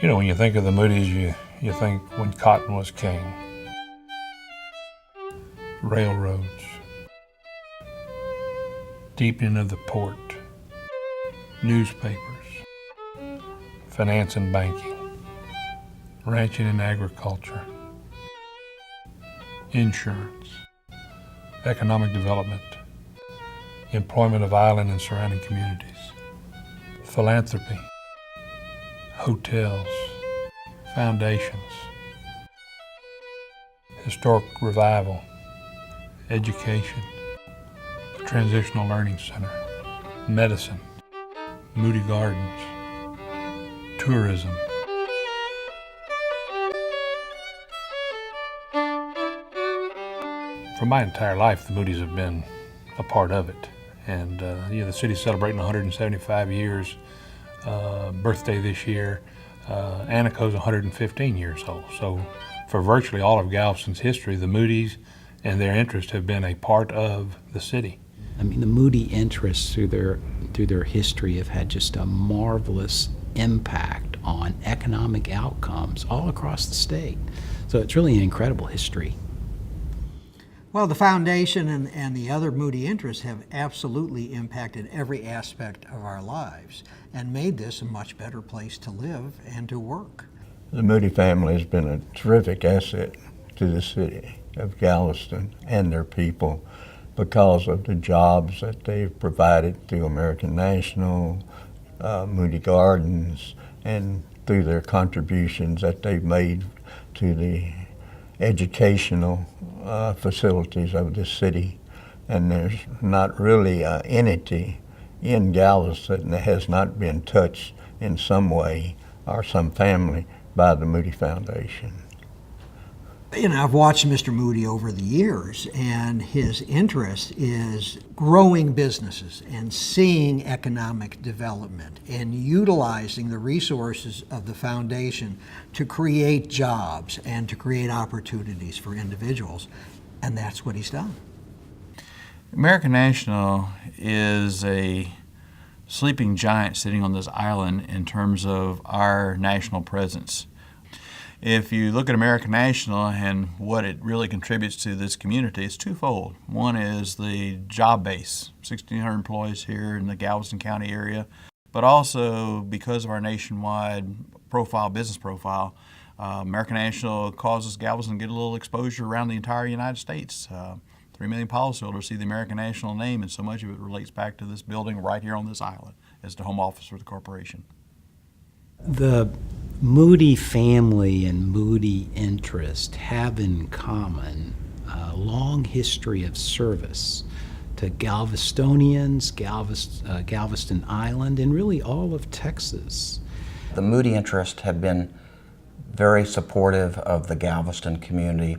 You know, when you think of the Moody's, you think when cotton was king. Railroads, deepening of the port, newspapers, finance and banking, ranching and agriculture, insurance, economic development, employment of island and surrounding communities, philanthropy, hotels, foundations, historic revival, education, the Transitional Learning Center, medicine, Moody Gardens, tourism. For my entire life, the Moody's have been a part of it. And the city's celebrating 175 years, birthday this year. Anaco's 115 years old. So for virtually all of Galveston's history, the Moody's and their interests have been a part of the city. I mean, the Moody interests through their history have had just a marvelous impact on economic outcomes all across the state. So it's really an incredible history. Well, the foundation and the other Moody interests have absolutely impacted every aspect of our lives and made this a much better place to live and to work. The Moody family has been a terrific asset to the city of Galveston and their people because of the jobs that they've provided through American National, Moody Gardens, and through their contributions that they've made to the educational facilities of the city. And there's not really an entity in Galveston that has not been touched in some way or some family by the Moody Foundation. You know, I've watched Mr. Moody over the years, and his interest is growing businesses and seeing economic development and utilizing the resources of the foundation to create jobs and to create opportunities for individuals, and that's what he's done. American National is a sleeping giant sitting on this island in terms of our national presence. If you look at American National and what it really contributes to this community, it's twofold. One is the job base, 1,600 employees here in the Galveston County area, but also because of our nationwide business profile, American National causes Galveston to get a little exposure around the entire United States. 3 million policyholders see the American National name, and so much of it relates back to this building right here on this island as the home office for the corporation. The Moody family and Moody interest have in common a long history of service to Galvestonians, Galveston Island, and really all of Texas. The Moody interests have been very supportive of the Galveston community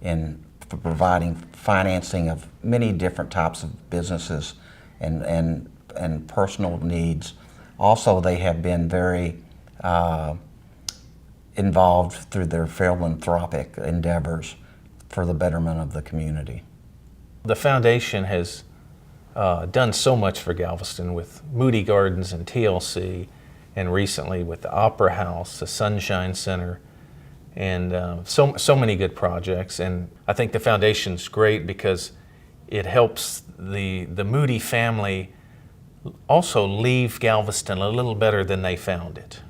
in providing financing of many different types of businesses and personal needs. Also, they have been very involved through their philanthropic endeavors for the betterment of the community. The foundation has done so much for Galveston with Moody Gardens and TLC, and recently with the Opera House, the Sunshine Center, and so many good projects. And I think the foundation's great because it helps the Moody family also leave Galveston a little better than they found it.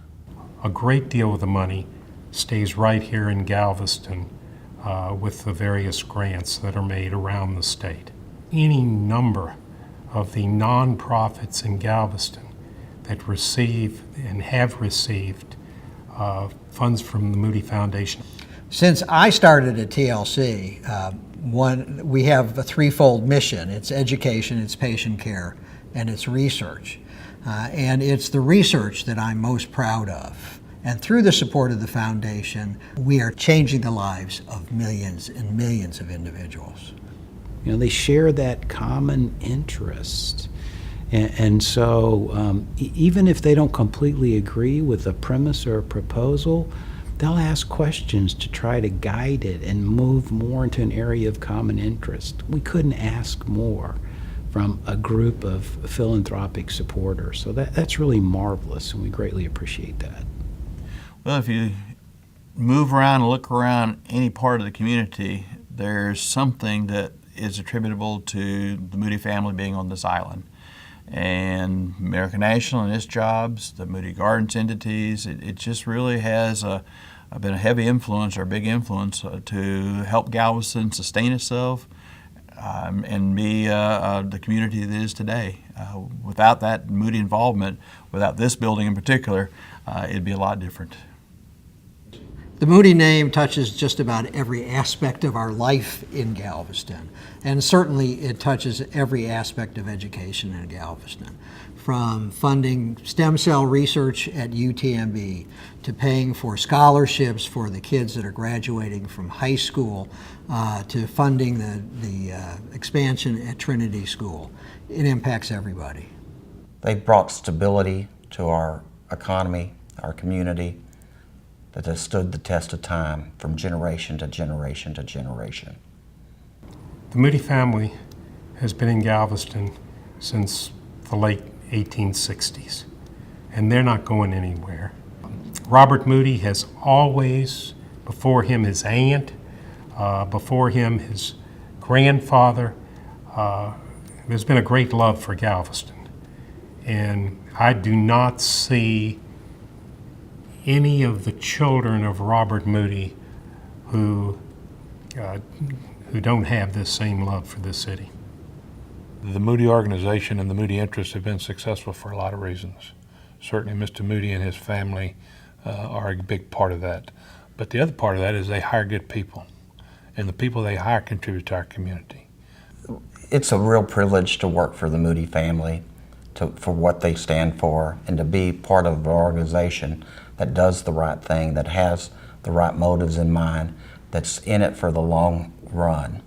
A great deal of the money stays right here in Galveston with the various grants that are made around the state. Any number of the nonprofits in Galveston that receive and have received funds from the Moody Foundation. Since I started at TLC, we have a threefold mission. It's education, it's patient care, and it's research. And it's the research that I'm most proud of. And through the support of the foundation, we are changing the lives of millions and millions of individuals. You know, they share that common interest. And so even if they don't completely agree with a premise or a proposal, they'll ask questions to try to guide it and move more into an area of common interest. We couldn't ask more from a group of philanthropic supporters. So that's really marvelous, and we greatly appreciate that. Well, if you move around and look around any part of the community, there's something that is attributable to the Moody family being on this island. And American National and its jobs, the Moody Gardens entities, it just really has been a heavy influence or a big influence to help Galveston sustain itself and be the community that it is today. Without that Moody involvement, without this building in particular, it'd be a lot different. The Moody name touches just about every aspect of our life in Galveston, and certainly it touches every aspect of education in Galveston, from funding stem cell research at UTMB to paying for scholarships for the kids that are graduating from high school to funding the expansion at Trinity School. It impacts everybody. They've brought stability to our economy, our community, that has stood the test of time from generation to generation to generation. The Moody family has been in Galveston since the late 1860s, and they're not going anywhere. Robert Moody has always, before him his aunt, before him his grandfather, there's been a great love for Galveston. And I do not see any of the children of Robert Moody who don't have this same love for this city. The Moody organization and the Moody interests have been successful for a lot of reasons. Certainly Mr. Moody and his family are a big part of that. But the other part of that is they hire good people, and the people they hire contribute to our community. It's a real privilege to work for the Moody family, for what they stand for, and to be part of an organization that does the right thing, that has the right motives in mind, that's in it for the long run.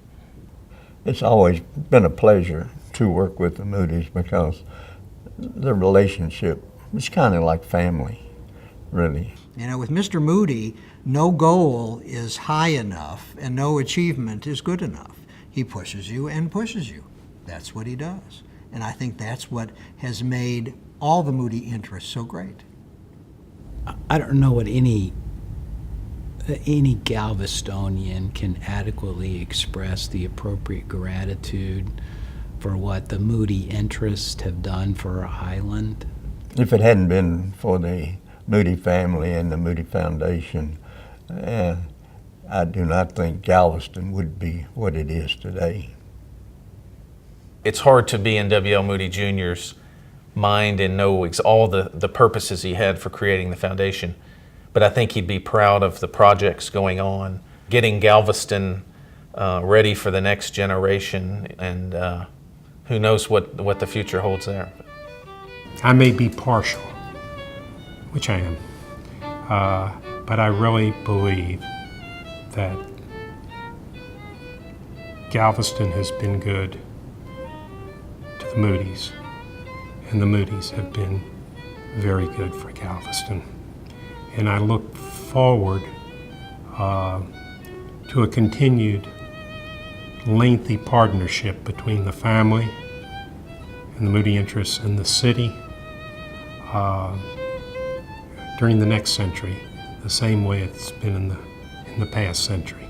It's always been a pleasure to work with the Moody's because the relationship is kind of like family, really. You know, with Mr. Moody, no goal is high enough and no achievement is good enough. He pushes you and pushes you. That's what he does. And I think that's what has made all the Moody interests so great. I don't know what any Galvestonian can adequately express the appropriate gratitude for what the Moody interests have done for our island. If it hadn't been for the Moody family and the Moody Foundation, I do not think Galveston would be what it is today. It's hard to be in W.L. Moody Jr.'s mind and know all the purposes he had for creating the foundation. But I think he'd be proud of the projects going on, getting Galveston ready for the next generation, and who knows what the future holds there. I may be partial, which I am, but I really believe that Galveston has been good to the Moody's, and the Moody's have been very good for Galveston. And I look forward to a continued lengthy partnership between the family and the Moody interests in the city during the next century, the same way it's been in the past century.